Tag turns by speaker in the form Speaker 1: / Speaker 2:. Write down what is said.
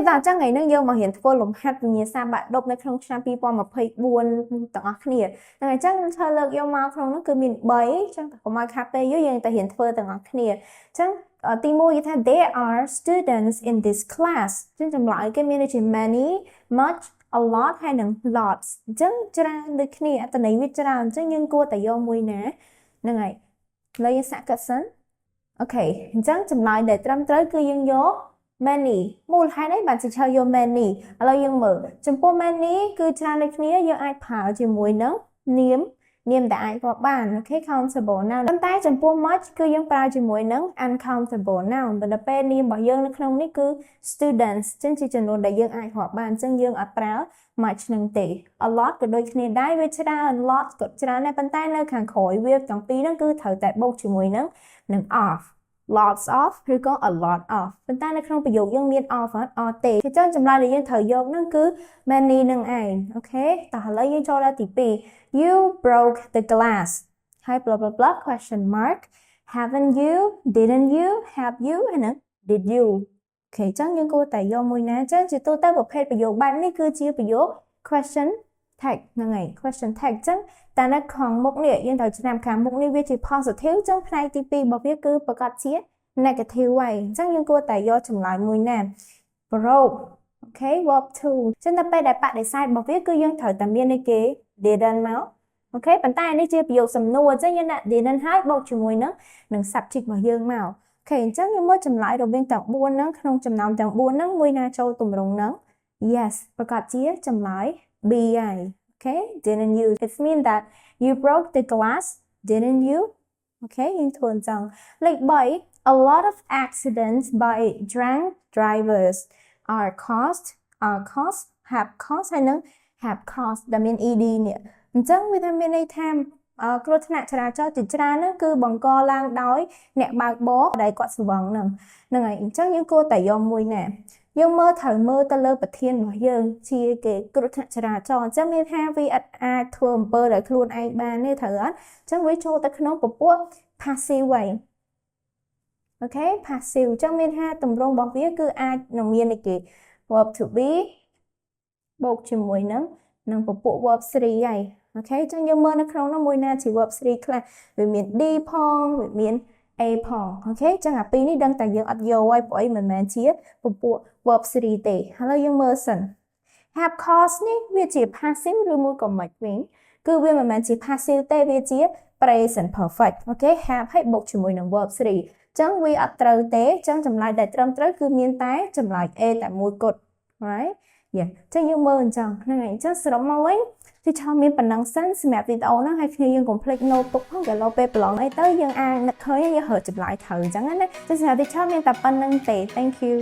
Speaker 1: ta chắc ngày nâng dương mà hiện vô lồng hạt vì sao bạn đọcในក្នុងឆ្នាំ2024ទាំងអស់គ្នាថ្ងៃចឹងឆ្លើយលើកយកមកក្នុងនោះគឺមាន3ចឹងកុំឲ្យខាត់ពេលយើងតែរៀនធ្វើទាំងអស់គ្នាចឹងទី1គេថា there are students in this class ចឹងចម្លើយគេមានដូចជា many much a lot ហើយនឹង lots អញ្ចឹងច្រើនដូចគ្នាអត្ថន័យវាច្រើនអញ្ចឹងយើងគួរតែយកមួយណាហ្នឹងហើយលើយើងសាកសិនអូខេអញ្ចឹងចម្លើយដែលត្រឹមត្រូវគឺយើងយក many មូលហេតុអីបានជាឆ្លើយយក many ឥឡូវយើងមើលចំពោះ many គឺច្រើនដូចគ្នាយើងអាចប្រើជាមួយនឹងនាមដែលអាចរាប់បានអូខេ countable noun ប៉ុន្តែចំពោះ much គឺយើងប្រើជាមួយនឹង uncountable noun ប៉ុន្តែពេលនាមរបស់យើងនៅក្នុងនេះគឺ students ចឹងជាចំនួនដែលយើងអាចរាប់បានចឹងយើងអត់ប្រើ much នឹងទេ a lot ក៏ដូចគ្នាដែរវាច្រើន lot ក៏ច្រើនដែរប៉ុន្តែនៅខាងក្រោយវាទាំងពីរហ្នឹងគឺត្រូវតែបូកជាមួយនឹង of lots of ឬក៏ a lot of ប៉ុន្តែនៅក្នុងប្រយោគយើងមាន of អត់ទេគឺចឹងចម្លើយដែលយើងត្រូវយកហ្នឹងគឺ many នឹងឯងអូខេតោះឥឡូវយើងចូលដល់ទី2 you broke the glass ហើយ blah blah blah question mark haven't you didn't you have you ហើយនឹង did you អូខេចឹងយើងគួរតែយកមួយណាចឹងជាទូទៅប្រភេទប្រយោគបែបនេះគឺជាប្រយោគ question tag ហ្នឹងហើយ question tag ចឹងតែនៅខាងមុខនេះយើងត្រូវឆ្នាំខាងមុខនេះវាជា positive ចឹងផ្នែកទី2របស់វាគឺប្រកាសជា negative ហើយអញ្ចឹងយើងគួរតែយកចម្លើយមួយណា broke អូខេ verb to ចឹងដល់ពេលដែលបដិសេធរបស់វាគឺយើងត្រូវតែមាននេះគេ didn't មកអូខេប៉ុន្តែនេះជាប្រយោគសំណួរអញ្ចឹងយើងដាក់ didn't ហើយបូកជាមួយនឹង subject របស់យើងមកអូខេអញ្ចឹងយើងមើលចម្លើយរវាងទាំង4ហ្នឹងក្នុងចំណោមទាំង4ហ្នឹងមួយណាចូលទម្រង់ហ្នឹង yes ប្រកាសជាចម្លើយ B ហើយ Okay, didn't you? It means that you broke the glass, didn't you? Okay, in Tuanzang. Like by a lot of accidents by drunk drivers have caused, have caused, that mean ED เนี่ยអញ្ចឹងវាថាមានន័យថាគ្រោះថ្នាក់ចរាចរណ៍ជាច្រើនហ្នឹងគឺបង្កឡើងដោយអ្នកបើកបរដែលគាត់ស្វឹងហ្នឹងហើយអញ្ចឹងយើងគួរតែយកមួយណាយើងត្រូវមើលទៅលើប្រធានរបស់យើងជាគេគ្រោះថ្នាក់ចរាចរណ៍អញ្ចឹងមានថាវាអាចធ្វើអំពើដោយខ្លួនឯងបានទេត្រូវអត់អញ្ចឹងវាចូលទៅក្នុងពពួក passive វិញអូខេ passive អញ្ចឹងមានថាទម្រង់របស់វាគឺអាចនឹងមានគេ verb to be បូកជាមួយនឹងពពួក verb 3ហើយអូខេអញ្ចឹងយើងមើលនៅក្នុងនោះមួយណាជា verb 3ខ្លះវាមាន D ផងវាមានA ផងអូខេចឹងអាពីរនេះដឹងតែយើងអត់យកហើយព្រោះអីមិនមែនជាពពួក verb 3ទេឥឡូវយើងមើលសិន have caused នេះវាជា passive ឬមួយក៏មិនវិញគឺវាមិនមែនជា passive ទេវាជា present perfect អូខេ have ហើយបូកជាមួយនឹង verb 3ចឹងវាអត់ត្រូវទេចឹងចម្លើយដែលត្រឹមត្រូវគឺមានតែចម្លើយ A តែមួយគត់ right ចឹងយើងមើលអញ្ចឹងហ្នឹងហើយអញ្ចឹងសរុបមកវិញទីឆោមានប៉ុណ្ណឹងសិនសម្រាប់វីដេអូហ្នឹងហើយគ្នាយើងកុំភ្លេច note ទុកផងក៏លោកពេលប្រឡងអីទៅយើងអាចនឹកឃើញយើងរកចម្លើយត្រូវអញ្ចឹងណាចឹងសម្រាប់ទីឆោមានតែប៉ុណ្្នឹងទេ thank you